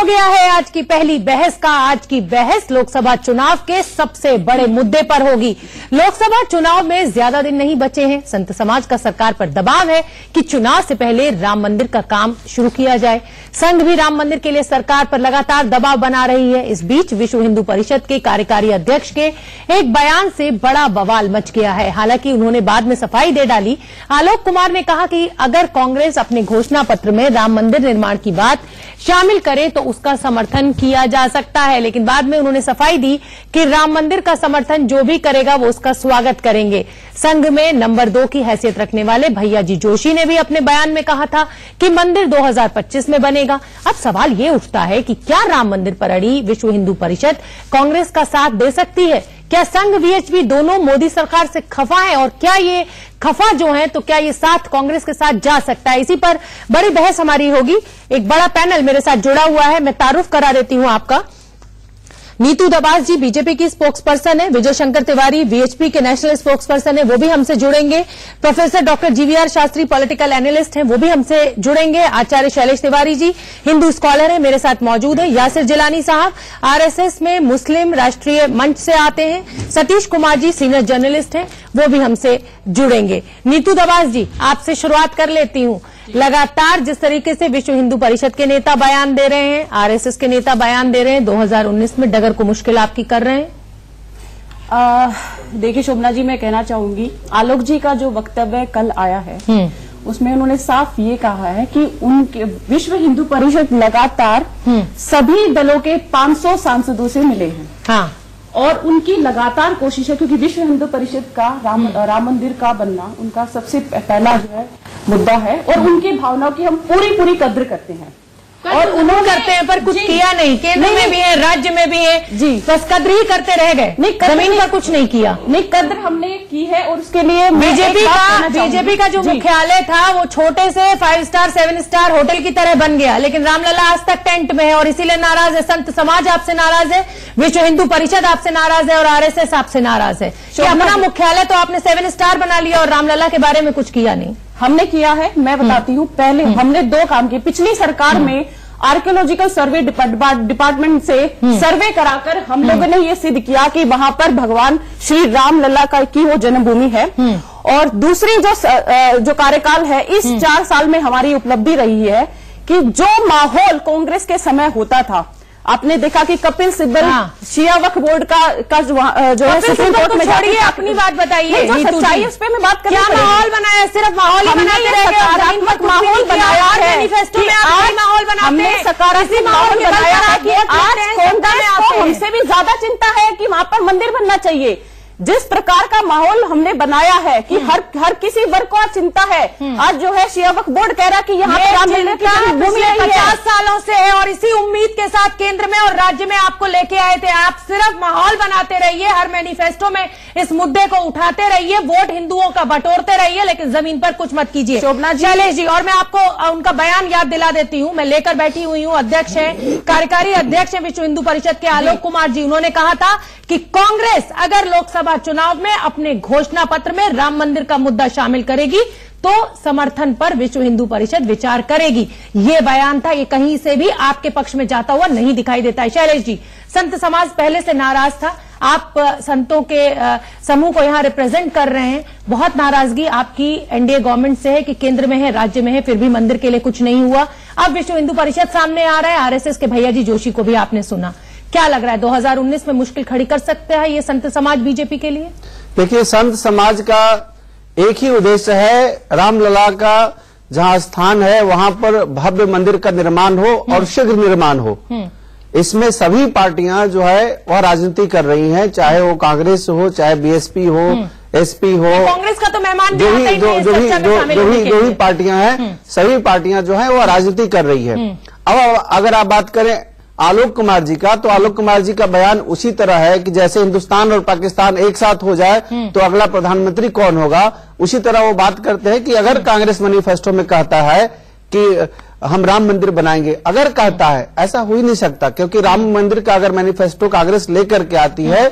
गया है आज की पहली बहस का। आज की बहस लोकसभा चुनाव के सबसे बड़े मुद्दे पर होगी। लोकसभा चुनाव में ज्यादा दिन नहीं बचे हैं। संत समाज का सरकार पर दबाव है कि चुनाव से पहले राम मंदिर का काम शुरू किया जाए। संघ भी राम मंदिर के लिए सरकार पर लगातार दबाव बना रही है। इस बीच विश्व हिंदू परिषद के कार्यकारी अध्यक्ष के एक बयान से बड़ा बवाल मच गया है। हालांकि उन्होंने बाद में सफाई दे डाली। आलोक कुमार ने कहा कि अगर कांग्रेस अपने घोषणा पत्र में राम मंदिर निर्माण की बात शामिल करे तो उसका समर्थन किया जा सकता है, लेकिन बाद में उन्होंने सफाई दी कि राम मंदिर का समर्थन जो भी करेगा वो उसका स्वागत करेंगे। संघ में नंबर 2 की हैसियत रखने वाले भैयाजी जोशी ने भी अपने बयान में कहा था कि मंदिर 2025 में बनेगा। अब सवाल ये उठता है कि क्या राम मंदिर पर अड़ी विश्व हिंदू परिषद कांग्रेस का साथ दे सकती है? क्या संघ वीएचपी दोनों मोदी सरकार से खफा है, और क्या ये खफा जो है तो क्या ये साथ कांग्रेस के साथ जा सकता है? इसी पर बड़ी बहस हमारी होगी। एक बड़ा पैनल मेरे साथ जुड़ा हुआ है, मैं तारुफ करा देती हूं आपका। नीतू दबास जी बीजेपी की स्पोक्स पर्सन है। विजय शंकर तिवारी वीएचपी के नेशनल स्पोक्स पर्सन है, वो भी हमसे जुड़ेंगे। Professor doctor GVR Shastri political analyst हैं, वो भी हमसे जुड़ेंगे। आचार्य शैलेश तिवारी जी हिंदू स्कॉलर है, मेरे साथ मौजूद है। यासिर जिलानी साहब आरएसएस में मुस्लिम राष्ट्रीय मंच से आते हैं। सतीश कुमार जी सीनियर जर्नलिस्ट हैं, वो भी हमसे जुड़ेंगे। नीतू दबास जी आपसे शुरुआत कर लेती हूं। लगातार जिस तरीके से विश्व हिंदू परिषद के नेता बयान दे रहे हैं, आरएसएस के नेता बयान दे रहे हैं, 2019 में डगर को मुश्किल आपकी कर रहे हैं। देखिए शोभना जी, मैं कहना चाहूंगी आलोक जी का जो वक्तव्य कल आया है उसमें उन्होंने साफ ये कहा है कि उनके विश्व हिंदू परिषद लगातार सभी दलों के 500 सांसदों से मिले हैं। हाँ। और उनकी लगातार कोशिश है, क्योंकि विश्व हिंदू परिषद का राम मंदिर का बनना उनका सबसे पहला जो है मुद्दा है, और उनकी भावनाओं की हम पूरी कद्र करते हैं और उन्होंने करते हैं, पर कुछ किया नहीं। केंद्र में भी है, राज्य में भी है जी, बस कद्र ही करते रह गए, जमीन पर कुछ नहीं किया। नहीं, कद्र हमने की है और उसके लिए बीजेपी का जो मुख्यालय था वो छोटे से 5 स्टार 7 स्टार होटल की तरह बन गया, लेकिन रामलला आज तक टेंट में है और इसीलिए नाराज है। संत समाज आपसे नाराज है, विश्व हिंदू परिषद आपसे नाराज है और आरएसएस आपसे नाराज है कि अपना मुख्यालय तो आपने 7 स्टार बना लिया और रामलला के बारे में कुछ किया नहीं। हमने किया है, मैं बताती हूँ। पहले हमने 2 काम किए। पिछली सरकार में आर्कियोलॉजिकल सर्वे डिपार्टमेंट से सर्वे कराकर हम लोगों ने ये सिद्ध किया कि वहां पर भगवान श्री राम लला की वो जन्मभूमि है। और दूसरी जो कार्यकाल है, इस 4 साल में हमारी उपलब्धि रही है कि जो माहौल कांग्रेस के समय होता था, आपने देखा कि कपिल सिब्बल शिया वक्फ बोर्ड का जो है सुप्रीम कोर्ट में छोड़िए, अपनी बात बताइए। सच्चाई उस पर मैं बात कर, क्या माहौल बनाया? सिर्फ माहौल ही बनाते रह गए, सकारात्मक माहौल बनाया है। मैनिफेस्टो में आप माहौल बनाते, हमने सकारात्मक माहौल बनाया है कि आज कांग्रेस को हमसे भी ज्यादा चिंता है कि वहां पर मंदिर बनना चाहिए। जिस प्रकार का माहौल हमने बनाया है कि हर किसी वर्ग को आज चिंता है। आज जो है शिया वक्फ बोर्ड कह रहा है कि यहाँ पे राम मंदिर की भूमि 50 सालों से है और इसी उम्मीद के साथ केंद्र में और राज्य में आपको लेके आए थे। आप सिर्फ माहौल बनाते रहिए, हर मैनिफेस्टो में इस मुद्दे को उठाते रहिए, वोट हिंदुओं का बटोरते रहिए, लेकिन जमीन पर कुछ मत कीजिए। शोभना शैलेश जी, और मैं आपको उनका बयान याद दिला देती हूँ। मैं लेकर बैठी हुई हूँ, अध्यक्ष है, कार्यकारी अध्यक्ष है विश्व हिंदू परिषद के आलोक कुमार जी। उन्होंने कहा था कि कांग्रेस अगर लोकसभा चुनाव में अपने घोषणा पत्र में राम मंदिर का मुद्दा शामिल करेगी तो समर्थन पर विश्व हिंदू परिषद विचार करेगी। ये बयान था, ये कहीं से भी आपके पक्ष में जाता हुआ नहीं दिखाई देता है। शैलेश जी, संत समाज पहले से नाराज था, आप संतों के समूह को यहां रिप्रेजेंट कर रहे हैं। बहुत नाराजगी आपकी एनडीए गवर्नमेंट से है कि केंद्र में है, राज्य में है, फिर भी मंदिर के लिए कुछ नहीं हुआ। अब विश्व हिंदू परिषद सामने आ रहा है, आरएसएस के भैयाजी जोशी को भी आपने सुना। क्या लग रहा है 2019 में मुश्किल खड़ी कर सकते हैं ये संत समाज बीजेपी के लिए? देखिए, संत समाज का एक ही उद्देश्य है, रामलला का जहां स्थान है वहां पर भव्य मंदिर का निर्माण हो और शीघ्र निर्माण हो। इसमें सभी पार्टियां जो है वह राजनीति कर रही हैं, चाहे वो कांग्रेस हो, चाहे बीएसपी हो, एसपी हो, कांग्रेस का तो मेहमान जो भी पार्टियां हैं, सभी पार्टियां जो है वह राजनीति कर रही है। अब अगर आप बात करें आलोक कुमार जी का, तो आलोक कुमार जी का बयान उसी तरह है कि जैसे हिंदुस्तान और पाकिस्तान एक साथ हो जाए तो अगला प्रधानमंत्री कौन होगा, उसी तरह वो बात करते हैं कि अगर कांग्रेस मैनिफेस्टो में कहता है कि हम राम मंदिर बनाएंगे, अगर कहता है, ऐसा हो ही नहीं सकता, क्योंकि राम मंदिर का अगर मैनिफेस्टो कांग्रेस लेकर के आती है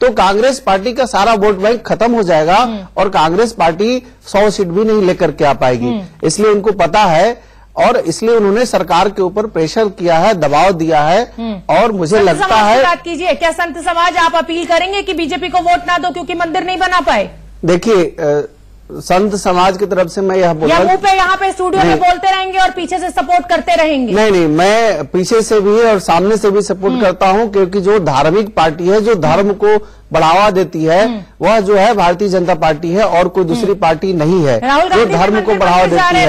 तो कांग्रेस पार्टी का सारा वोट बैंक खत्म हो जाएगा और कांग्रेस पार्टी 100 सीट भी नहीं लेकर के आ पाएगी। इसलिए उनको पता है और इसलिए उन्होंने सरकार के ऊपर प्रेशर किया है, दबाव दिया है। और मुझे लगता है, बात कीजिए, क्या संत समाज आप अपील करेंगे कि बीजेपी को वोट ना दो क्योंकि मंदिर नहीं बना पाए? देखिए, संत समाज की तरफ से मैं यह बोल, मुंह पे यहाँ पे स्टूडियो में बोलते रहेंगे और पीछे से सपोर्ट करते रहेंगे? नहीं, मैं पीछे से भी और सामने से भी सपोर्ट करता हूं, क्योंकि जो धार्मिक पार्टी है, जो धर्म को बढ़ावा देती है, वह जो है भारतीय जनता पार्टी है और कोई दूसरी पार्टी नहीं है जो धर्म को बढ़ावा देती है।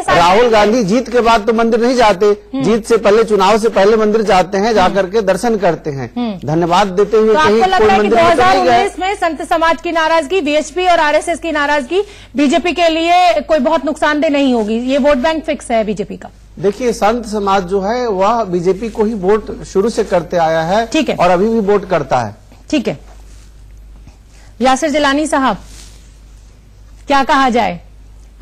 राहुल गांधी जीत के बाद तो मंदिर नहीं जाते, जीत से पहले, चुनाव से पहले मंदिर जाते हैं, जाकर के दर्शन करते हैं, धन्यवाद देते हुए। कहीं कोई मंदिर 2019 में संत समाज की नाराजगी, बीएचपी और आरएसएस की नाराजगी बीजेपी के लिए कोई बहुत नुकसानदेह नहीं होगी, ये वोट बैंक फिक्स है बीजेपी का? देखिए, संत समाज जो है वह बीजेपी को ही वोट शुरू से करते आया है, ठीक है, और अभी भी वोट करता है। ठीक है, यासिर जिलानी साहब, क्या कहा जाए?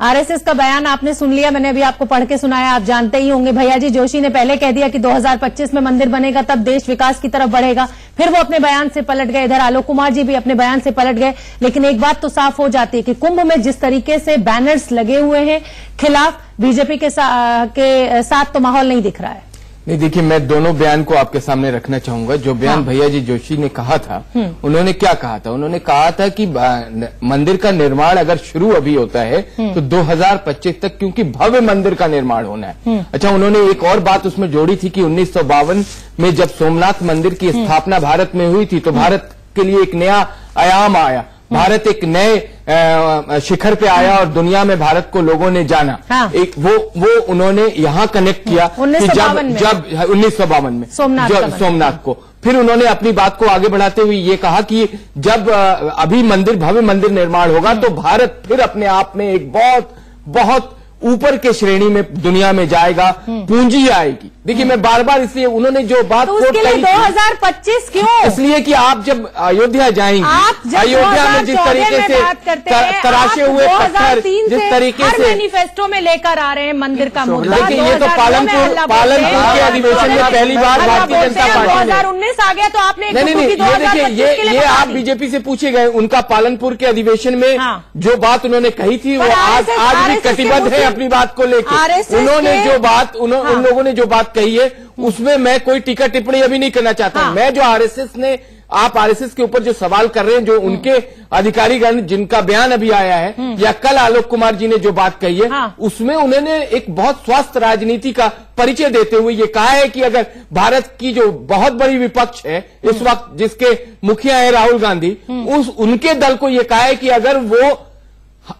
आरएसएस का बयान आपने सुन लिया, मैंने अभी आपको पढ़ के सुनाया, आप जानते ही होंगे। भैया जी जोशी ने पहले कह दिया कि 2025 में मंदिर बनेगा तब देश विकास की तरफ बढ़ेगा, फिर वो अपने बयान से पलट गए। इधर आलोक कुमार जी भी अपने बयान से पलट गए। लेकिन एक बात तो साफ हो जाती है कि कुंभ में जिस तरीके से बैनर्स लगे हुए हैं खिलाफ बीजेपी के साथ तो माहौल नहीं दिख रहा है। नहीं, देखिए, मैं दोनों बयान को आपके सामने रखना चाहूंगा। जो बयान भैया जी जोशी ने कहा था, उन्होंने क्या कहा था? उन्होंने कहा था कि मंदिर का निर्माण अगर शुरू अभी होता है तो 2025 तक, क्योंकि भव्य मंदिर का निर्माण होना है। अच्छा, उन्होंने एक और बात उसमें जोड़ी थी कि 1952 में जब सोमनाथ मंदिर की स्थापना भारत में हुई थी तो भारत के लिए एक नया आयाम आया, भारत एक नए शिखर पे आया और दुनिया में भारत को लोगों ने जाना। हाँ। एक वो उन्होंने यहाँ कनेक्ट किया कि जब 1952 में सोमनाथ को, फिर उन्होंने अपनी बात को आगे बढ़ाते हुए ये कहा कि जब अभी भव्य मंदिर निर्माण होगा तो भारत फिर अपने आप में एक बहुत ऊपर के श्रेणी में दुनिया में जाएगा, पूंजी आएगी। देखिए, मैं बार बार इसलिए उन्होंने जो बात तो उसके लिए 2025 क्यों? इसलिए कि आप जब अयोध्या जाएंगे, अयोध्या में जिस तरीके से तराशे हुए पत्थर, जिस तरीके से मैनिफेस्टो में लेकर आ रहे हैं मंदिर का मुद्दा, देखिए, ये तो पालनपुर के अधिवेशन में पहली बार भारतीय जनता पार्टी 2019 आ गया तो आपने नहीं, ये देखिए, ये आप बीजेपी से पूछे गए, उनका पालनपुर के अधिवेशन में जो बात उन्होंने कही थी वो आज भी कटिबद्ध है अपनी बात को लेकर। उन्होंने जो बात उन लोगों ने जो बात कही है उसमें मैं कोई टीका टिप्पणी अभी नहीं करना चाहता। मैं जो आप आरएसएस के ऊपर जो सवाल कर रहे हैं, जो उनके अधिकारीगण जिनका बयान अभी आया है, या कल आलोक कुमार जी ने जो बात कही है, उसमें उन्होंने एक बहुत स्वस्थ राजनीति का परिचय देते हुए ये कहा है कि अगर भारत की जो बहुत बड़ी विपक्ष है इस वक्त, जिसके मुखिया है राहुल गांधी, उनके दल को ये कहा है कि अगर वो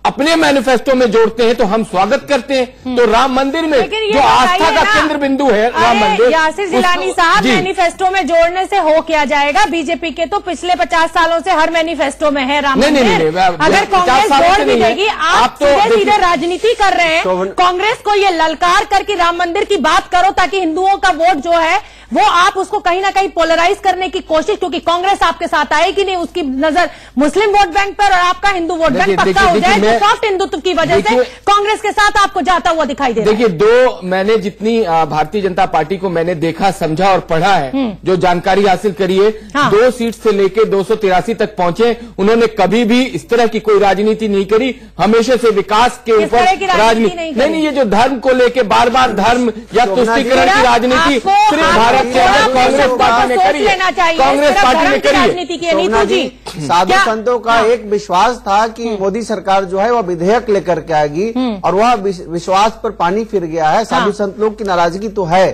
अपने मैनिफेस्टो में जोड़ते हैं तो हम स्वागत करते हैं। तो राम मंदिर में जो आस्था का केंद्र बिंदु है राम मंदिर, यासिर जिलानी साहब, मैनिफेस्टो में जोड़ने से हो क्या जाएगा? बीजेपी के तो पिछले 50 सालों से हर मैनिफेस्टो में है राम मंदिर। अगर कांग्रेस जोड़ भी देगी, आप तो सीधे राजनीति कर रहे हैं। कांग्रेस को ये ललकार करके राम मंदिर की बात करो ताकि हिंदुओं का वोट जो है वो आप उसको कहीं ना कहीं पोलराइज करने की कोशिश, क्योंकि कांग्रेस आपके साथ आएगी नहीं, उसकी नजर मुस्लिम वोट बैंक पर और आपका हिंदू वोट बैंक पक्का हो जाए तो सॉफ्ट हिंदुत्व की वजह से कांग्रेस के साथ आपको जाता हुआ दिखाई दे रहा है। देखिए, मैंने जितनी भारतीय जनता पार्टी को मैंने देखा, समझा और पढ़ा है, जो जानकारी हासिल करी है, 2 सीट से लेके 283 तक पहुंचे, उन्होंने कभी भी इस तरह की कोई राजनीति नहीं करी, हमेशा से विकास के ऊपर राजनीति नहीं, ये जो धर्म को लेके बार बार धर्म या तुष्टीकरण की राजनीति सिर्फ भारत के अंदर कांग्रेस पार्टी ने करी है, कांग्रेस पार्टी ने करी है। साधु संतों का एक विश्वास था कि मोदी सरकार जो है वह विधेयक लेकर के आएगी, और वह विश्वास पर पानी फिर गया है। साधु संत लोग की नाराजगी तो है,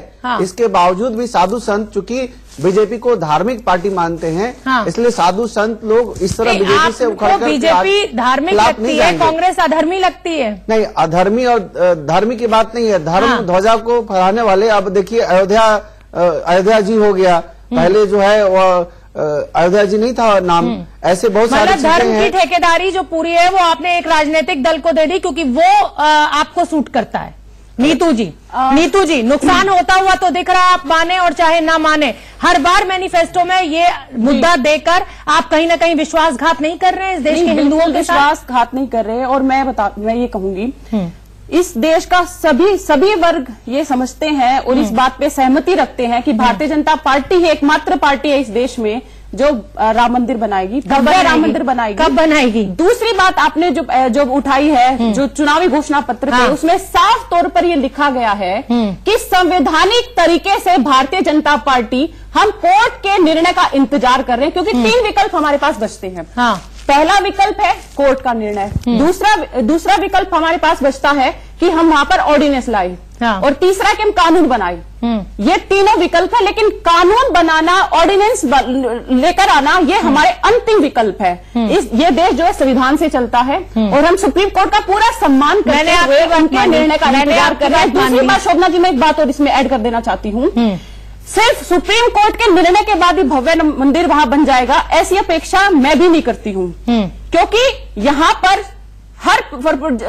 इसके बावजूद भी साधु संत चूंकि बीजेपी को धार्मिक पार्टी मानते हैं, इसलिए साधु संत लोग इस तरह बीजेपी से उखड़कर बीजेपी धार्मिक लगती है, कांग्रेस अधर्मी लगती है। नहीं, अधर्मी और धर्मी की बात नहीं है, धर्म ध्वजा को फहराने वाले। अब देखिए, अयोध्या जी हो गया, पहले जो है वो अयोध्या जी नहीं था नाम, ऐसे बहुत सारे धर्म की ठेकेदारी जो पूरी है वो आपने एक राजनीतिक दल को दे दी क्योंकि वो आपको सूट करता है। नीतू जी, नुकसान होता हुआ तो दिख रहा, आप माने और चाहे ना माने, हर बार मैनिफेस्टो में ये मुद्दा देकर आप कहीं ना कहीं विश्वासघात नहीं कर रहे हैं इस देश के हिंदुओं के साथ? विश्वासघात नहीं कर रहे, और मैं ये कहूंगी इस देश का सभी वर्ग ये समझते हैं और इस बात पे सहमति रखते हैं कि भारतीय जनता पार्टी ही एकमात्र पार्टी है इस देश में जो राम मंदिर बनाएगी, भव्य राम मंदिर बनाएगी। कब बनाएगी? दूसरी बात आपने जो उठाई है, जो चुनावी घोषणा पत्र थे, उसमें साफ तौर पर ये लिखा गया है कि संवैधानिक तरीके से भारतीय जनता पार्टी हम कोर्ट के निर्णय का इंतजार कर रहे हैं, क्योंकि 3 विकल्प हमारे पास बचते हैं। हाँ। पहला विकल्प है कोर्ट का निर्णय, दूसरा विकल्प हमारे पास बचता है कि हम वहां पर ऑर्डिनेंस लाए, हाँ। और तीसरा कि हम कानून बनाए। ये तीनों विकल्प है, लेकिन कानून बनाना, ऑर्डिनेंस लेकर आना, ये हमारे अंतिम विकल्प है। ये देश जो है संविधान से चलता है, और हम सुप्रीम कोर्ट का पूरा सम्मान करते हुए उनके निर्णय का इंतजार कर रहे हैं। दूसरी बात शोभना जी, मैं एक बात और इसमें ऐड कर देना चाहती हूँ, सिर्फ सुप्रीम कोर्ट के निर्णय के बाद ही भव्य मंदिर वहां बन जाएगा, ऐसी अपेक्षा मैं भी नहीं करती हूँ। क्योंकि यहाँ पर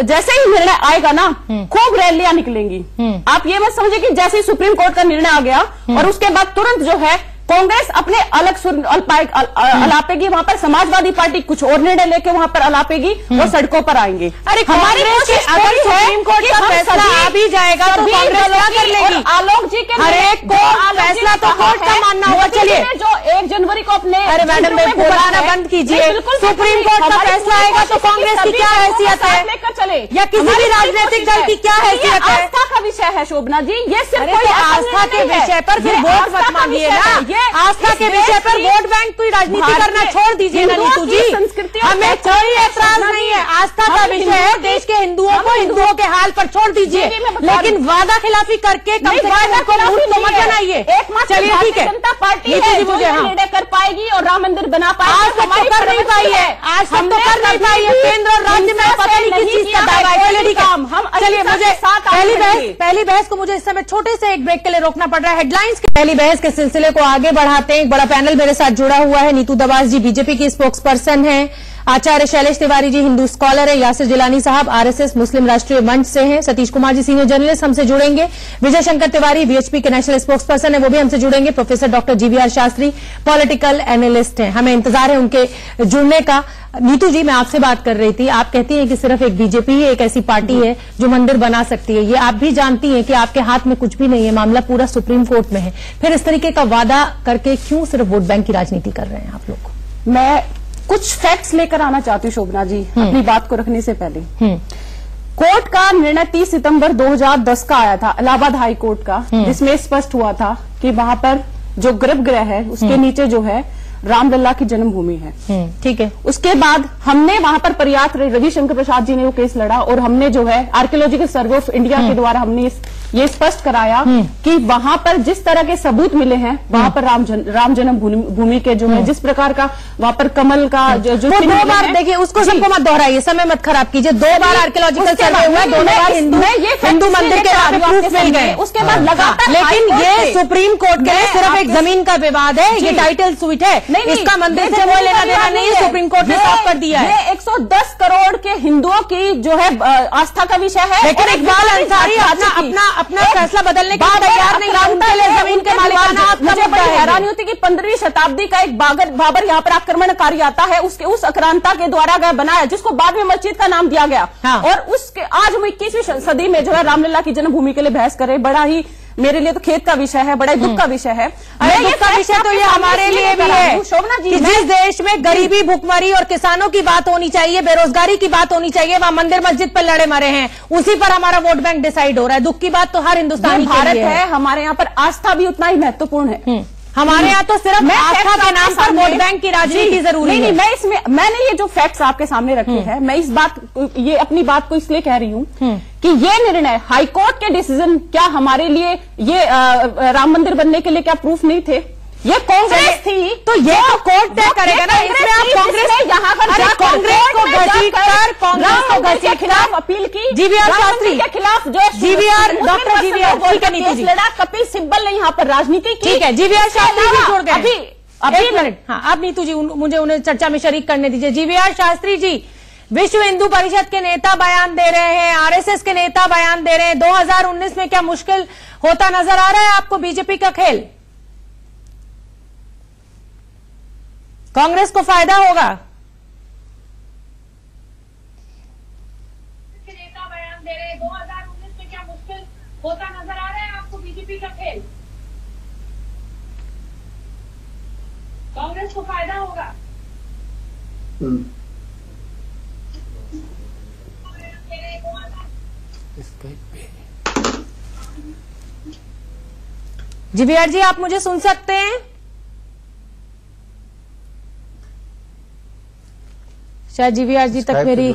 जैसे ही निर्णय आएगा ना, खूब रैलियां निकलेंगी। आप ये मत समझिए कि जैसे ही सुप्रीम कोर्ट का निर्णय आ गया और उसके बाद तुरंत जो है कांग्रेस अपने अलग सुर अलापेगी, वहां पर समाजवादी पार्टी कुछ और निर्णय लेके वहां पर अलापेगी और सड़कों पर आएंगे। अरे हमारी कोशिश अगर सुप्रीम कोर्ट का फैसला आ भी जाएगा तो कांग्रेस क्या कर लेगी? आलोक जी के हर एक को फैसला तो कोर्ट का मानना होगा। चलिए, जो 1 जनवरी को अपने, अरे मैडम बोलाना बंद कीजिए। सुप्रीम कोर्ट का फैसला आएगा तो कांग्रेस की क्या हैसियत है, लेकर चले, या किसी भी राजनीतिक दल की क्या हैसियत है? आस्था का विषय है शोभना जी, ये सिर्फ आस्था के विषय पर फिर वोट मत मांगिए ना। आस्था के विषय पर वोट बैंक की राजनीति करना छोड़ दीजिए ना नीतू जी। हमें कोई ऐतराज नहीं है, आस्था का विषय है, देश के हिंदुओं को हिंदुओं के हाल पर छोड़ दीजिए, लेकिन वादा खिलाफी करके कम से कम उनको मूर्ख मत बनाइए। चलिए ठीक है, जनता पार्टी नीतू जी मुझे निर्णय कर पाएगी और राम मंदिर बना पाएगी। आज तक तो कर नहीं पाई है, आज तक तो कर नहीं पाई है। केंद्र और राज्य में पता नहीं किस चीज का दावा है। चलिए ठीक है, चलिए मुझे पहली बहस को मुझे इस समय छोटे से एक ब्रेक के लिए रोकना पड़ रहा है। हेडलाइंस के पहली बहस के सिलसिले को आगे बढ़ाते हैं। एक बड़ा पैनल मेरे साथ जुड़ा हुआ है। नीतू दबास जी बीजेपी की स्पोक्स पर्सन हैं, आचार्य शैलेश तिवारी जी हिंदू स्कॉलर है, यासिर जिलानी साहब आरएसएस मुस्लिम राष्ट्रीय मंच से हैं, सतीश कुमार जी सीनियर जर्नलिस्ट हमसे जुड़ेंगे, विजय शंकर तिवारी वीएचपी के नेशनल स्पोक्स पर्सन है, वो भी हमसे जुड़ेंगे, professor doctor GVR Shastri political analyst हैं। हमें इंतजार है उनके जुड़ने का। नीतू जी, मैं आपसे बात कर रही थी, आप कहती हैं कि सिर्फ एक बीजेपी ही एक ऐसी पार्टी है जो मंदिर बना सकती है। ये आप भी जानती हैं कि आपके हाथ में कुछ भी नहीं है, मामला पूरा सुप्रीम कोर्ट में है। फिर इस तरीके का वादा करके क्यों सिर्फ वोट बैंक की राजनीति कर रहे हैं आप लोग? मैं कुछ फैक्ट्स लेकर आना चाहती हूँ शोभना जी, अपनी बात को रखने से पहले। कोर्ट का निर्णय 30 सितंबर 2010 का आया था, इलाहाबाद हाई कोर्ट का, जिसमें स्पष्ट हुआ था कि वहां पर जो गर्भगृह है उसके नीचे जो है रामलला की जन्मभूमि है। ठीक है। उसके बाद हमने वहां पर पर्याप्त, रविशंकर प्रसाद जी ने वो केस लड़ा और हमने जो है आर्कियोलॉजिकल सर्वे ऑफ इंडिया के द्वारा हमने ये स्पष्ट कराया कि वहां पर जिस तरह के सबूत मिले हैं, वहां पर राम जन्म भूमि के जो है जिस प्रकार का वहां पर कमल का जो 2 बार देखिए, उसको सबको मत दोहराइए, समय मत खराब कीजिए। 2 बार आर्कियोलॉजिकल सर्वे हुआ, दोनों बार हिंदू मंदिर के प्रूफ मिल गए। उसके बाद लगातार, लेकिन ये सुप्रीम कोर्ट के लिए सिर्फ एक जमीन का विवाद है, ये टाइटल स्वीट है, इसका मंदिर से कोई लेना देना नहीं है, सुप्रीम कोर्ट ने साफ कर दिया है। 110 करोड़ के हिंदुओं की जो है आस्था का विषय है, लेकिन इकबाल अंसारी अपना फैसला बदलने के लिए तैयार नहीं है। उनके लिए जमीन के मालिकाना मुझे बड़ी हैरानी होती कि 15वीं शताब्दी का एक बाबर यहाँ पर आक्रमणकारी आता है, उस आक्रांता के द्वारा बनाया, जिसको बाद में मस्जिद का नाम दिया गया। और उसके आज हम 21वीं सदी में जो है रामलला की जन्मभूमि के लिए बहस करें, बड़ा ही मेरे लिए तो खेद का विषय है, बड़ा ही दुख का विषय है। दुख का विषय तो ये हमारे लिए भी है शोभना जी, कि जिस देश में गरीबी, भुखमरी और किसानों की बात होनी चाहिए, बेरोजगारी की बात होनी चाहिए, वहां मंदिर मस्जिद पर लड़े मरे हैं, उसी पर हमारा वोट बैंक डिसाइड हो रहा है। दुख की बात तो हर हिंदुस्तानी भारत है, हमारे यहाँ पर आस्था भी उतना ही महत्वपूर्ण है। हमारे यहाँ तो सिर्फ आस्था के नाम पर वोट बैंक की राजनीति जरूरी है। नहीं, मैंने ये जो फैक्ट्स आपके सामने रखे हैं, मैं ये अपनी बात को इसलिए कह रही हूँ कि ये निर्णय हाईकोर्ट के डिसीजन क्या हमारे लिए ये राम मंदिर बनने के लिए क्या प्रूफ नहीं थे? ये कांग्रेस थी, तो ये तो कोर्ट तय करेगा ना। इसमें आप कांग्रेस यहाँ पर कांग्रेस को घसीट कर खिलाफ अपील की, जीवीआर शास्त्री के खिलाफ जो जीवीआर डॉक्टर जीवीआर लड़ा, कपिल सिब्बल ने यहाँ पर राजनीति की। ठीक है, जीवीआर शास्त्री भी छोड़ गए। अभी एक मिनट, हाँ, अब नीतू जी मुझे उन्हें चर्चा में शरीक करने दीजिए। जीवीआर शास्त्री जी, विश्व हिंदू परिषद के नेता बयान दे रहे हैं, आरएसएस के नेता बयान दे रहे हैं, 2019 में क्या मुश्किल होता नजर आ रहा है आपको बीजेपी का खेल? कांग्रेस को फायदा होगा? नेता बयान दे रहे हैं, 2019 में क्या मुश्किल होता नजर आ रहा है आपको बीजेपी का खेल? कांग्रेस कांग्रेस को फायदा होगा। जीवीआर जी, आप मुझे सुन सकते हैं? शायद जीवीआर जी तक मेरी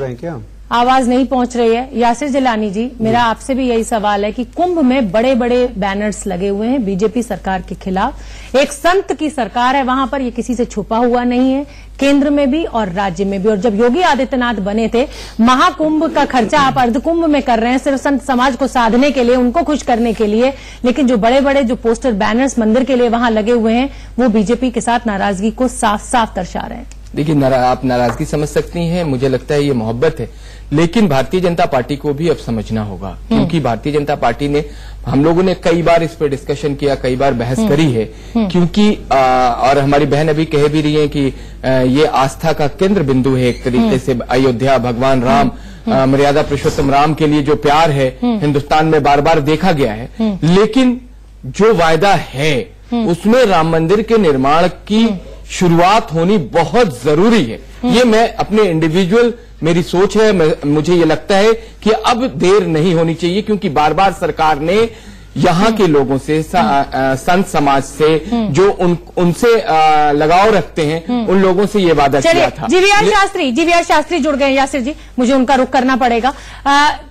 आवाज नहीं पहुंच रही है। यासिर जिलानी जी, मेरा आपसे भी यही सवाल है कि कुंभ में बड़े बड़े बैनर्स लगे हुए हैं बीजेपी सरकार के खिलाफ। एक संत की सरकार है वहां पर, ये किसी से छुपा हुआ नहीं है, केंद्र में भी और राज्य में भी। और जब योगी आदित्यनाथ बने थे, महाकुंभ का खर्चा आप अर्धकुंभ में कर रहे हैं सिर्फ संत समाज को साधने के लिए, उनको खुश करने के लिए, लेकिन जो बड़े बड़े जो पोस्टर बैनर्स मंदिर के लिए वहां लगे हुए हैं वो बीजेपी के साथ नाराजगी को साफ साफ दर्शा रहे हैं। देखिए, आप नाराजगी समझ सकती हैं, मुझे लगता है ये मोहब्बत है, लेकिन भारतीय जनता पार्टी को भी अब समझना होगा, क्योंकि भारतीय जनता पार्टी ने, हम लोगों ने कई बार इस पर डिस्कशन किया, कई बार बहस करी है, क्योंकि और हमारी बहन अभी कह भी रही है कि ये आस्था का केंद्र बिंदु है एक तरीके से। अयोध्या, भगवान राम, मर्यादा पुरुषोत्तम राम के लिए जो प्यार है हिंदुस्तान में बार बार देखा गया है, लेकिन जो वायदा है उसमें राम मंदिर के निर्माण की शुरुआत होनी बहुत जरूरी है। ये मैं अपने इंडिविजुअल, मेरी सोच है, मुझे ये लगता है कि अब देर नहीं होनी चाहिए, क्योंकि बार बार सरकार ने यहाँ के लोगों से, संत समाज से, जो उनसे लगाव रखते हैं, उन लोगों से ये वादा किया था। जीवीआर शास्त्री जुड़ गए। यासिर जी, मुझे उनका रुख करना पड़ेगा।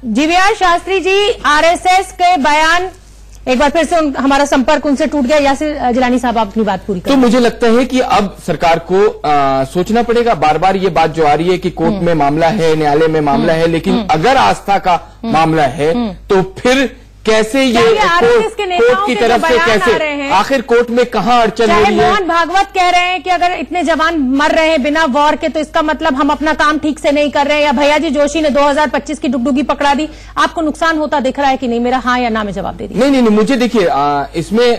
जीवीआर शास्त्री जी, आरएसएस के बयान, एक बार फिर से हमारा संपर्क उनसे टूट गया। यासिर जिलानी साहब, आप अपनी बात पूरी करें। तो मुझे लगता है कि अब सरकार को सोचना पड़ेगा। बार बार ये बात जो आ रही है कि कोर्ट में मामला है, न्यायालय में मामला है, लेकिन अगर आस्था का मामला है तो फिर कैसे ये कोर्ट की तरफ से कैसे, आखिर कोर्ट में कहां अड़चन हो रही है? मोहन भागवत कह रहे हैं कि अगर इतने जवान मर रहे हैं बिना वॉर के तो इसका मतलब हम अपना काम ठीक से नहीं कर रहे हैं। या भैया जी जोशी ने 2025 की डुगडुगी पकड़ा दी, आपको नुकसान होता दिख रहा है कि नहीं? मेरा हाँ या ना में जवाब दे दीजिए। नहीं, मुझे देखिए, इसमें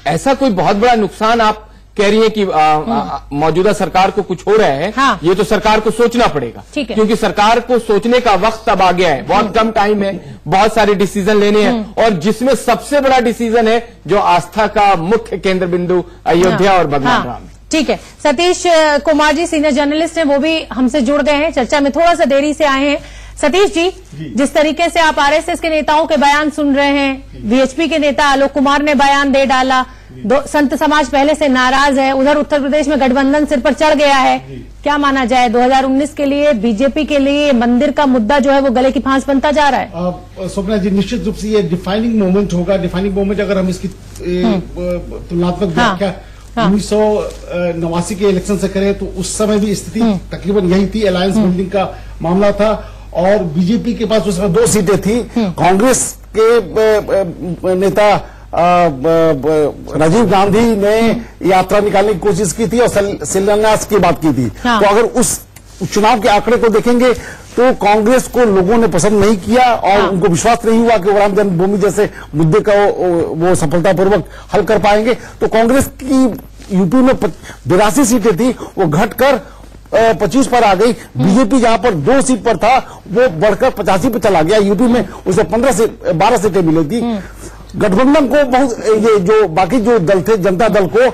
ऐसा कोई बहुत बड़ा नुकसान आप कह रही है कि मौजूदा सरकार को कुछ हो रहा है। हाँ। ये तो सरकार को सोचना पड़ेगा, क्योंकि सरकार को सोचने का वक्त अब आ गया है। बहुत कम टाइम है, बहुत सारे डिसीजन लेने हैं, और जिसमें सबसे बड़ा डिसीजन है जो आस्था का मुख्य केंद्र बिंदु अयोध्या और भगवान राम। ठीक है, सतीश कुमार जी सीनियर जर्नलिस्ट हैं, वो भी हमसे जुड़ गए हैं, चर्चा में थोड़ा सा देरी से आए हैं। सतीश जी, जिस तरीके से आप आरएसएस के नेताओं के बयान सुन रहे हैं, वीएचपी के नेता आलोक कुमार ने बयान दे डाला, संत समाज पहले से नाराज है, उधर उत्तर प्रदेश में गठबंधन सिर पर चढ़ गया है, क्या माना जाए 2019 के लिए बीजेपी के लिए मंदिर का मुद्दा जो है वो गले की फांस बनता जा रहा है? स्वप्ना जी, निश्चित रूप से ये डिफाइनिंग मोमेंट होगा। डिफाइनिंग मोमेंट अगर हम इसकी तुलनात्मक व्याख्या 1989 के इलेक्शन से करें तो उस समय भी स्थिति तकरीबन यही थी, अलायंस बिल्डिंग का मामला था, और बीजेपी के पास उस समय 2 सीटें थी। कांग्रेस के नेता राजीव गांधी ने यात्रा निकालने की कोशिश की थी और शिलान्यास की बात की थी। तो अगर उस चुनाव के आंकड़े को देखेंगे तो कांग्रेस को लोगों ने पसंद नहीं किया और उनको विश्वास नहीं हुआ कि राम जन्मभूमि जैसे मुद्दे का वो सफलतापूर्वक हल कर पाएंगे। तो कांग्रेस की यूपी में 82 सीटें थी, वो घटकर 25 पर आ गई। बीजेपी जहां पर 2 सीट पर था वो बढ़कर 85 पर चला गया। यूपी में उसे 12 सीटें मिली थी। गठबंधन को बहुत, ये जो बाकी जो दल थे, जनता दल को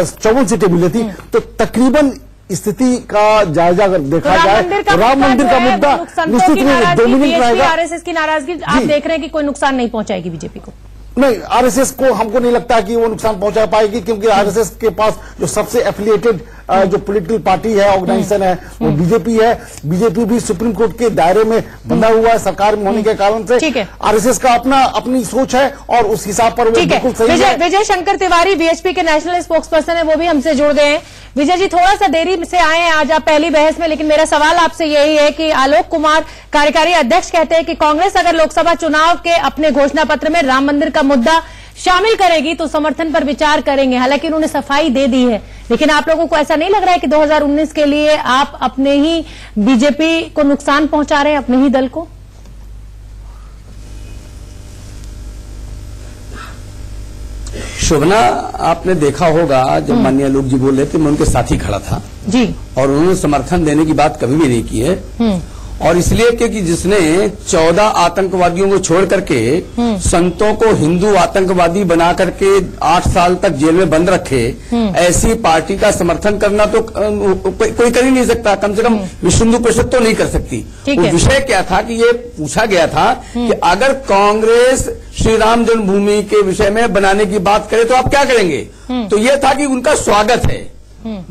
54 सीटें मिली थी। तो तकरीबन स्थिति का जायजा अगर देखा जाए तो राम मंदिर का मुद्दा निश्चित रूप से डोमिनेट रहेगा। आरएसएस की नाराजगी आप देख रहे हैं कि कोई नुकसान नहीं पहुंचाएगी बीजेपी को? नहीं, आरएसएस को हमको नहीं लगता कि वो नुकसान पहुंचा पाएगी, क्योंकि आरएसएस के पास जो सबसे एफिलिएटेड जो पॉलिटिकल पार्टी है, ऑर्गेनाइजेशन है, वो बीजेपी है। बीजेपी भी सुप्रीम कोर्ट के दायरे में बंधा हुआ है सरकार में होने के कारण से। आरएसएस का अपनी सोच है और उस हिसाब पर वो बिल्कुल सही है। विजय शंकर तिवारी बीएचपी के नेशनल स्पोक्स पर्सन है, वो भी हमसे जुड़ गए हैं। विजय जी, थोड़ा सा देरी से आए हैं आज आप पहली बहस में, लेकिन मेरा सवाल आपसे यही है कि आलोक कुमार कार्यकारी अध्यक्ष कहते हैं कि कांग्रेस अगर लोकसभा चुनाव के अपने घोषणा पत्र में राम मंदिर का मुद्दा शामिल करेगी तो समर्थन पर विचार करेंगे। हालांकि उन्होंने सफाई दे दी है, लेकिन आप लोगों को ऐसा नहीं लग रहा है कि 2019 के लिए आप अपने ही बीजेपी को नुकसान पहुंचा रहे हैं, अपने ही दल को? शोभना, आपने देखा होगा जब माननीय आलोक जी बोल रहे थे, मैं उनके साथ ही खड़ा था जी, और उन्होंने समर्थन देने की बात कभी भी नहीं की है। और इसलिए क्योंकि जिसने 14 आतंकवादियों को छोड़ करके संतों को हिंदू आतंकवादी बना करके 8 साल तक जेल में बंद रखे, ऐसी पार्टी का समर्थन करना तो कोई कर ही नहीं सकता, कम से कम विश्व हिंदू परिषद तो नहीं कर सकती। वो विषय क्या था कि ये पूछा गया था कि अगर कांग्रेस श्री राम जन्मभूमि के विषय में बनाने की बात करे तो आप क्या करेंगे? तो ये था कि उनका स्वागत है,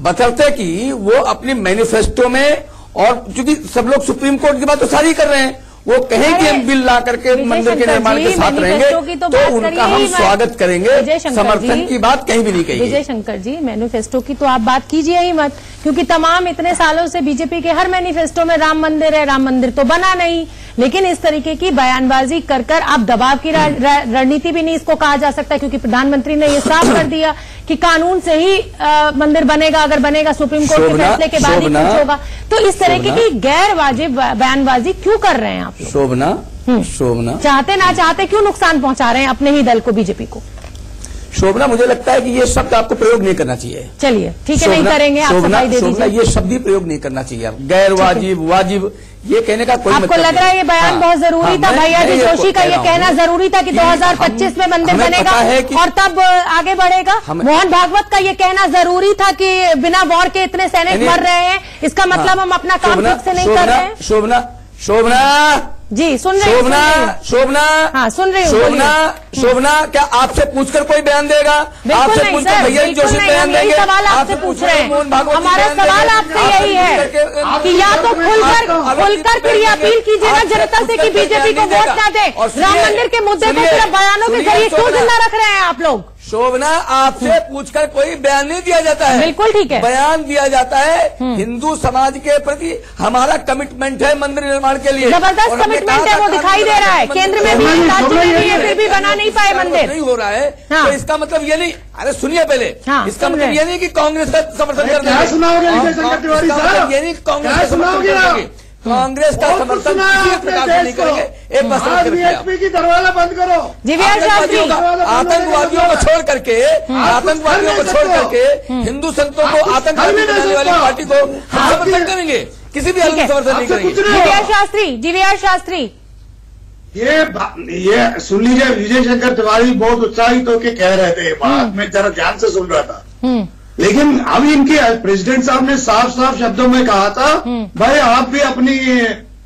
बशर्ते कि वो अपनी मैनिफेस्टो में, और क्योंकि सब लोग सुप्रीम कोर्ट की बात तो सारी कर रहे हैं, वो कहें कि हम बिल ला करके मंदिर के निर्माण के साथ रहेंगे तो उनका हम स्वागत करेंगे, समर्थन की बात कहीं भी नहीं कही। विजय शंकर जी, मैनिफेस्टो की तो आप बात कीजिए ही मत, क्योंकि तमाम इतने सालों से बीजेपी के हर मैनिफेस्टो में राम मंदिर है, राम मंदिर तो बना नहीं। लेकिन इस तरीके की बयानबाजी कर कर आप दबाव की रणनीति भी नहीं इसको कहा जा सकता, क्योंकि प्रधानमंत्री ने ये साफ कर दिया कि कानून से ही मंदिर बनेगा, अगर बनेगा सुप्रीम कोर्ट के फैसले के बाद ही कुछ होगा। तो इस तरीके की गैर वाजिब बयानबाजी क्यों कर रहे हैं आप? शोभना चाहते ना चाहते क्यों नुकसान पहुंचा रहे हैं अपने ही दल को, बीजेपी को? शोभना, मुझे लगता है कि ये शब्द आपको प्रयोग नहीं करना चाहिए। चलिए ठीक है, नहीं करेंगे, आप सफाई दे दीजिए। ये शब्द ही प्रयोग नहीं करना चाहिए आप, गैर वाजिब वाजिब ये कहने का कोई आपको लग रहा है ये बयान बहुत जरूरी था? भैया जी जोशी का ये कहना जरूरी था कि 2025 में मंदिर बनेगा और तब आगे बढ़ेगा। मोहन भागवत का ये कहना जरूरी था कि बिना वॉर के इतने सैनिक मर रहे हैं, इसका मतलब हम अपना काम ठीक से नहीं कर रहे हैं। शोभना जी सुन रहे हैं? शोभना हाँ सुन रही हूँ। शोभना क्या आपसे पूछकर कोई बयान देगा? आपसे पूछकर भैया जोशी बयान देंगे? सवाल आपसे पूछ रहे हैं, हमारा सवाल आपसे यही है कि या तो खुलकर फिर ये अपील कीजिए ना जनता से कि बीजेपी को वोट ना दे, राम मंदिर के मुद्दे को सिर्फ बयानों के जरिए क्यों जिंदा रख रहे हैं आप लोग? शोभना, आपसे पूछकर कोई बयान नहीं दिया जाता है। बिल्कुल ठीक है, बयान दिया जाता है हिंदू समाज के प्रति हमारा कमिटमेंट है मंदिर निर्माण के लिए। जबरदस्त कमिटमेंट है, वो दिखाई दे रहा है। केंद्र में भी, राज्य में भी, फिर भी बना नहीं पाए मंदिर। नहीं हो रहा है तो इसका मतलब ये नहीं, अरे सुनिए पहले, इसका मतलब ये नहीं कि कांग्रेस का समर्थन करना है, ये नहीं कांग्रेस का समर्थन करेंगे, कांग्रेस का समर्थन किसी प्रकार से नहीं करेंगे। एक बात की दरवाजा बंद करो। आतंकवादियों को छोड़ करके हिंदू संतों को आतंकवादी बनाने वाली पार्टी को हम समर्थन करेंगे, किसी भी हाल में समर्थन नहीं करेंगे। जीवीआर शास्त्री ये सुन लीजिए, विजय शंकर तिवारी बहुत उत्साहित होकर कह रहे थे बात, मैं जरा ध्यान से सुन रहा था, लेकिन अभी इनके प्रेसिडेंट साहब ने साफ साफ शब्दों में कहा था भाई आप भी अपनी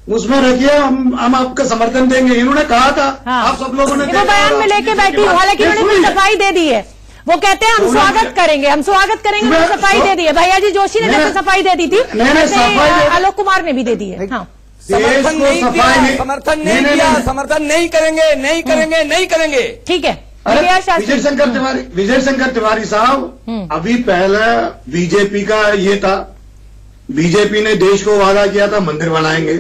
उसमें रखिए, हम आपका समर्थन देंगे, इन्होंने कहा था। आप सब लोगों ने बयान में लेके बैठी हूँ, हालांकि उन्होंने सफाई दे दी है, वो कहते हैं हम स्वागत करेंगे, हम स्वागत करेंगे, तो सफाई दे दी है। भैया जी जोशी ने जैसे सफाई दे दी थी, आलोक कुमार ने भी दे दी है। हाँ, समर्थन नहीं करेंगे। ठीक है, विजय शंकर तिवारी साहब, अभी पहले बीजेपी का ये था, बीजेपी ने देश को वादा किया था मंदिर बनाएंगे,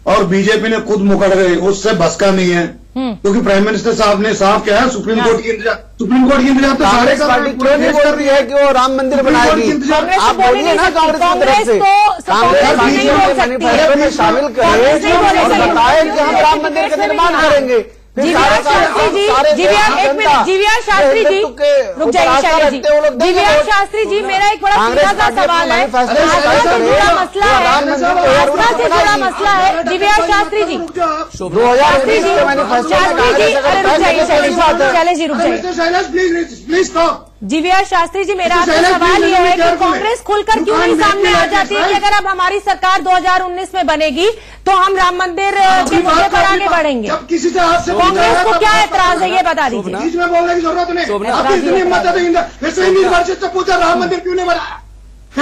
और बीजेपी ने खुद मुकर गई, उससे बस का नहीं है, क्योंकि प्राइम मिनिस्टर साहब ने साफ कहा है सुप्रीम कोर्ट की इंतजार तो सारे पार्टी क्यों नहीं बोल रही है कि वो राम मंदिर बनाएगी? आप बोलिए ना कांग्रेस की तरफ से शामिल करें और बताए कि हम राम मंदिर का निर्माण करेंगे। जीवीआर शास्त्री जी रुक जाइए शैलेश जी। जीवीआर शास्त्री जी, मेरा एक बड़ा सीधा सा सवाल है, आस्था से जुड़ा मसला है। जीवीआर शास्त्री जी, शास्त्री जी, अरे रुक जाइए शैलेश जी, रुक जाइए प्लीज। जीवीआर शास्त्री जी, मेरा आपसे सवाल यह है कि कांग्रेस खुलकर क्यों नहीं सामने आ जाती है कि अगर अब हमारी सरकार 2019 में बनेगी तो हम राम मंदिर के मुद्दे पर आगे बढ़ेंगे? किसी से आपसे कांग्रेस को क्या एतराज है ये बता दीजिए। बीच में बोलने की जरूरत नहीं। हिंदू परिषद से पूछा राम मंदिर क्यों नहीं बनाया,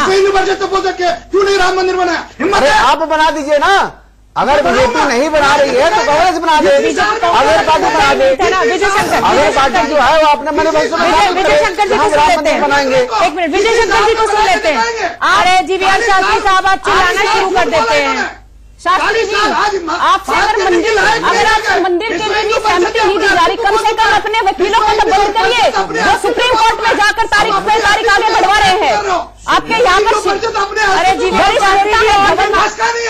हिंदू परिषद से पूछा क्यों नहीं राम मंदिर बनाया? अरे आप बना दीजिए ना, अगर बीजेपी नहीं बना रही है तो कांग्रेस बना दे, अगर पार्टी बना दे, अगर पार्टी जो है वो अपने मैनिफेस्टो में विजय शंकर जी को सुन लेते हैं, बनाएंगे। एक मिनट, विजय शंकर जी को सुन लेते हैं। अरे जीवीआर शास्त्री साहब, आप चिल्लाना शुरू कर देते हैं। शास्त्री जी, आपसे अगर आप मंदिर के लिए भी सहमति नहीं दी जा रही, कम से कम अपने वकीलों को तो बंद करिए जो सुप्रीम कोर्ट में जाकर तारीख आगे बढ़वा रहे हैं। आपके यहाँ पर अरे जीवीआर शास्त्री जी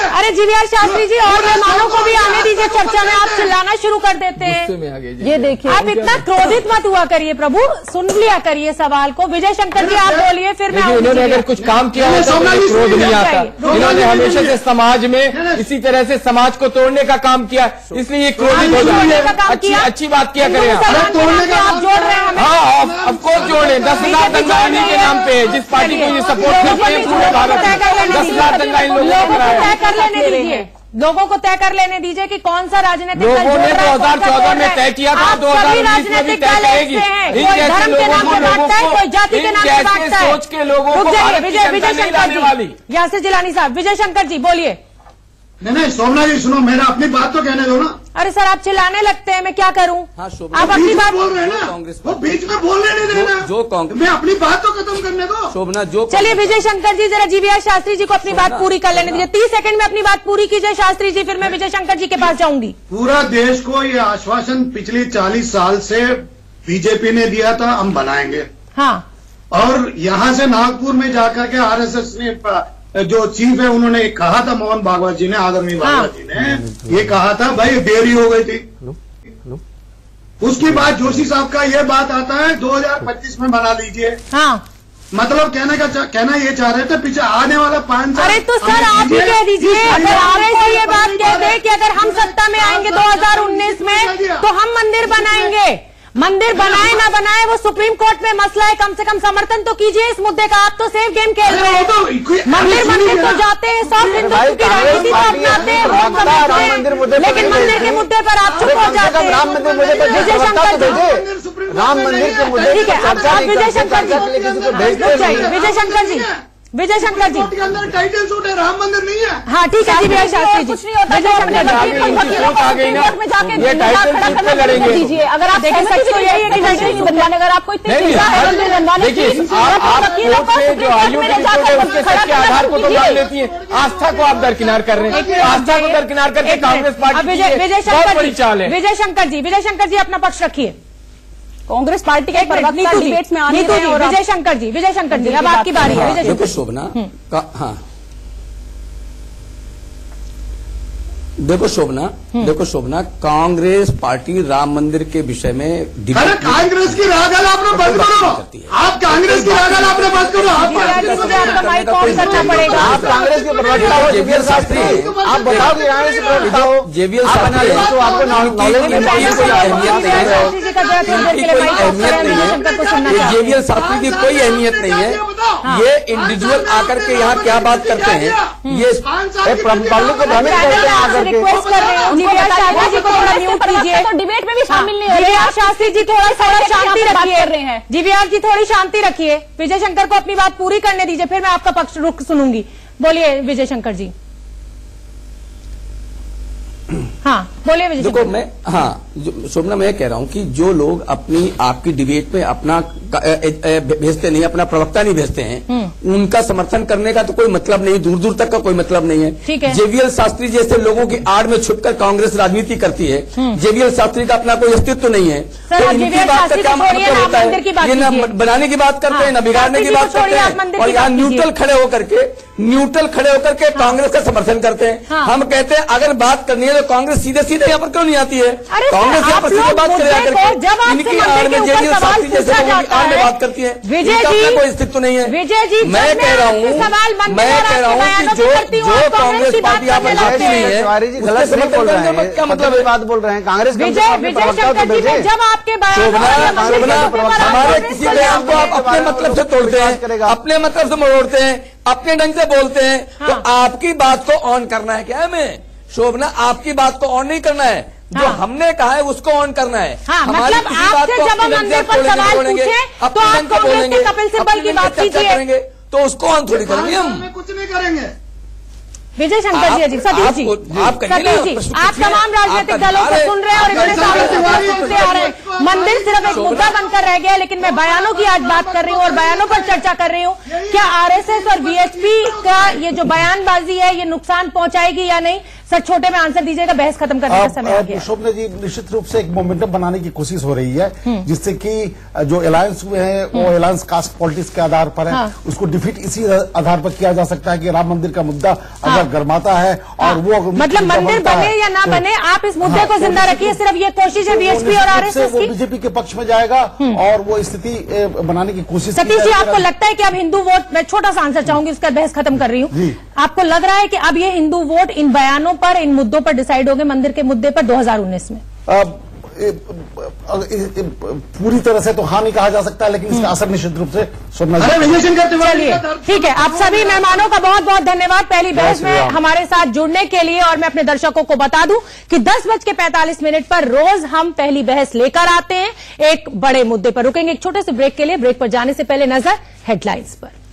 अरे जीवीआर शास्त्री जी और मेहमानों को भी आने दीजिए चर्चा में। आप चिल्लाना शुरू कर देते हैं। ये देखिए, आप इतना क्रोधित मत हुआ करिए प्रभु, सुन लिया करिए सवाल को। विजय शंकर जी आप बोलिए, फिर मैं। इन्होंने अगर कुछ काम किया होता तो क्रोध नहीं आता। इन्होंने हमेशा से समाज में इसी तरह से समाज को तोड़ने का काम किया, इसलिए ये क्रोधित हो जाए। अच्छी बात किया करें आप जोड़ रहे हैं। हाँ, ऑफकोर्स जोड़ रहे। 10,000 दंगा इन्हीं के नाम पे, जिस पार्टी को ये सपोर्ट करते हैं पूरे भारत में 10,000 दंगा इन लोगों को कराया। तय कर लेने दीजिए, लोगों को तय कर लेने दीजिए कि कौन सा राजनीतिक दल लोगों ने 2014 में तय किया था, 2019 में भी तय करेगी। इन जैसे लोगों को, कोई जाति के नाम पे बांटता है। सोच के लोगों को विजय शंकर जी, यासिर जिलानी साहब, विजय शंकर जी बोलिए। नहीं सोमनाथ जी सुनो, मेरा अपनी बात तो कहने दो ना। अरे सर आप चिल्लाने लगते हैं, मैं क्या करूं? हाँ, आप अपनी बात बोल रहे हैं ना, वो बीच में बोलने नहीं देना। जो कांग्रेस, मैं अपनी बात तो खत्म करने दो। शोभना जो, चलिए विजय शंकर जी जरा जीवीआर शास्त्री जी को अपनी बात पूरी कर लेने दीजिए। 30 सेकंड में अपनी बात पूरी कीजिए शास्त्री जी, फिर मैं विजय शंकर जी के पास जाऊंगी। पूरा देश को ये आश्वासन पिछले 40 साल से बीजेपी ने दिया था, हम बनाएंगे। हाँ, और यहाँ से नागपुर में जाकर के आरएसएस ने जो चीफ है उन्होंने कहा था, मोहन भागवत जी ने, आदरणीय भागवत जी ने ये कहा था भाई देरी हो गई थी। उसके बाद जोशी साहब का ये बात आता है 2025 में बना लीजिए। हाँ, मतलब कहना ये चाह रहे थे पीछे आने वाला 5 साल। अरे तो सर आप ही कह दीजिए, अगर आरएसएस ये बात कह दे कि अगर हम सत्ता में आएंगे 2019 में तो हम मंदिर बनाएंगे। मंदिर बनाए ना बनाए वो सुप्रीम कोर्ट में मसला है, कम से कम समर्थन तो कीजिए इस मुद्दे का। आप तो सेफ गेम खेल रहे हैं। मंदिर तो जाते हैं, सॉफ्ट हिंदुत्व की राजनीति तो अपनाते हैं, वोट समझते हैं, लेकिन मंदिर के मुद्दे पर आप चुप हो जाते हैं। राम मंदिर मुद्दे पर विजय शंकर जी, राम मंदिर के मुद्दे ठीक है। अब विजय शंकर जी, विजय शंकर जी, विजय शंकर जी के अंदर टाइटल सूट है, राम मंदिर नहीं है। हाँ ठीक है जीवीआर शास्त्री जी, विजय शंकर जी दीजिए। अगर आप देखिए सच तो यही है कि मंदिर नहीं बनवाने, अगर आपको इतनी चिंता है मंदिर बनवाने की, देखिए आप जो आयु है उसके सच के आधार को तो मान लेती है, आस्था को आप दरकिनार कर रहे हैं। आस्था को दरकिनार करके कांग्रेस पार्टी बहुत बड़ी चाल है। विजय शंकर जी अपना पक्ष रखिए। कांग्रेस पार्टी के प्रवक्ता डिबेट में आने हैं। और विजय शंकर जी अब आपकी बारी है। देखो शोभना, हाँ देखो शोभना, कांग्रेस पार्टी राम मंदिर के विषय में अरे कांग्रेस की रागल आपने बंद करो, आप कांग्रेस की रागल आपने बंद करो। आपका माइक ऑन करना पड़ेगा। आप कांग्रेस के प्रवक्ता हो जेवीएल शास्त्री, आप बताओ कि कांग्रेस के प्रवक्ता हो, जेवीएल शास्त्री तो आपको नॉलेज नहीं है, कोई अहमियत नहीं है। जेवीएल शास्त्री की कोई अहमियत नहीं है। ये इंडिविजुअल आकर के यहाँ क्या बात करते हैं, ये पब्लिक को भ्रमित करते हैं। रिक्वेस्ट कर रहे हैं जीवीआर शास्त्री जी को थोड़ा म्यूट कीजिए, तो डिबेट में भी शामिल नहीं हो रहे। जीवीआर शास्त्री जी थोड़ा शांति रखिए। जीवीआर जी थोड़ी शांति रखिए। विजय शंकर को अपनी बात पूरी करने दीजिए, फिर मैं आपका पक्ष रुख सुनूंगी। बोलिए विजय शंकर जी। हाँ बोलिए विजय शंकर। शोभना मैं कह रहा हूँ कि जो लोग अपनी आपकी डिबेट में अपना भेजते नहीं, अपना प्रवक्ता नहीं भेजते हैं, उनका समर्थन करने का तो कोई मतलब नहीं, दूर दूर तक का कोई मतलब नहीं है। जेवीएल शास्त्री जैसे लोगों की आड़ में छुपकर कांग्रेस राजनीति करती है। जेवीएल शास्त्री का अपना कोई अस्तित्व नहीं है, तो इनकी बात का क्या मतलब होता है? ये न बनाने की बात करते हैं, न बिगाड़ने की बात करते हैं, और यहाँ न्यूट्रल खड़े होकर के कांग्रेस का समर्थन करते हैं। हम कहते हैं अगर बात करनी है तो कांग्रेस सीधे सीधे यहाँ पर क्यों नहीं आती है? कांग्रेस यहाँ पर सीधे बात करे करके इनकी आड़ में जेवीएल शास्त्री जैसे आड़ में बात करती है, इनका अपना कोई अस्तित्व नहीं है। मैं कह रहा हूँ कि जो कांग्रेस पार्टी यहाँ पर जाती नहीं है, गलत नहीं बोल रहे हैं, क्या मतलब बात बोल रहे हैं? कांग्रेस जब आपके हमारे किसी बयान को आप अपने मतलब से तोड़ते हैं, अपने मतलब से मोड़ते हैं, अपने ढंग से बोलते हैं, तो आपकी बात को ऑन करना है क्या? हमें शोभना आपकी बात को ऑन नहीं करना है, जो हमने कहा है उसको ऑन करना है। हमारी किसी बात को जब हम मंदिर पर सवाल पूछे तो आप कांग्रेस के कपिल सिब्बल की बात कीजिए, तो उसको ऑन थोड़ी करेंगे हम, कुछ नहीं करेंगे। विजय शंकर जी, अजीब सतीश जी, आप तमाम राजनीतिक दलों को सुन रहे हैं और इतने सालों से सुनते आ रहे हैं। मंदिर सिर्फ एक मुद्दा बनकर रह गया, लेकिन मैं बयानों की आज बात कर रही हूँ और बयानों पर चर्चा कर रही हूँ। क्या आरएसएस और वीएचपी का ये जो बयानबाजी है ये नुकसान पहुंचाएगी या नहीं? सर छोटे में आंसर दीजिएगा, बहस खत्म करने का समय आ गया। शोभना जी, निश्चित रूप से एक मोमेंटम बनाने की कोशिश हो रही है, जिससे कि जो अलायंस हुए हैं वो अलायंस कास्ट पॉलिटिक्स के आधार पर है, उसको डिफीट इसी आधार पर किया जा सकता है कि राम मंदिर का मुद्दा अगर गर्माता है और वो मतलब मंदिर बने या ना बने, आप इस मुद्दे को जिंदा रखिए, सिर्फ ये कोशिश है बीएसपी और आरएसएस की। बीजेपी के पक्ष में जाएगा और वो स्थिति बनाने की कोशिश। सतीश जी, आपको लगता है कि अब हिंदू वोट, मैं छोटा सा आंसर चाहूंगी, उसका बहस खत्म कर रही हूँ, आपको लग रहा है कि अब ये हिंदू वोट इन बयानों पर, इन मुद्दों पर डिसाइड होंगे, मंदिर के मुद्दे पर 2019 में? पूरी तरह से तो हाँ नहीं कहा जा सकता, लेकिन इसका असर निश्चित रूप से सुनना चलिए ठीक है। आप सभी मेहमानों का बहुत बहुत धन्यवाद पहली बहस में हमारे साथ जुड़ने के लिए। और मैं अपने दर्शकों को बता दूं कि 10:45 पर रोज हम पहली बहस लेकर आते हैं एक बड़े मुद्दे पर। रुकेंगे एक छोटे से ब्रेक के लिए, ब्रेक पर जाने से पहले नजर हेडलाइंस पर।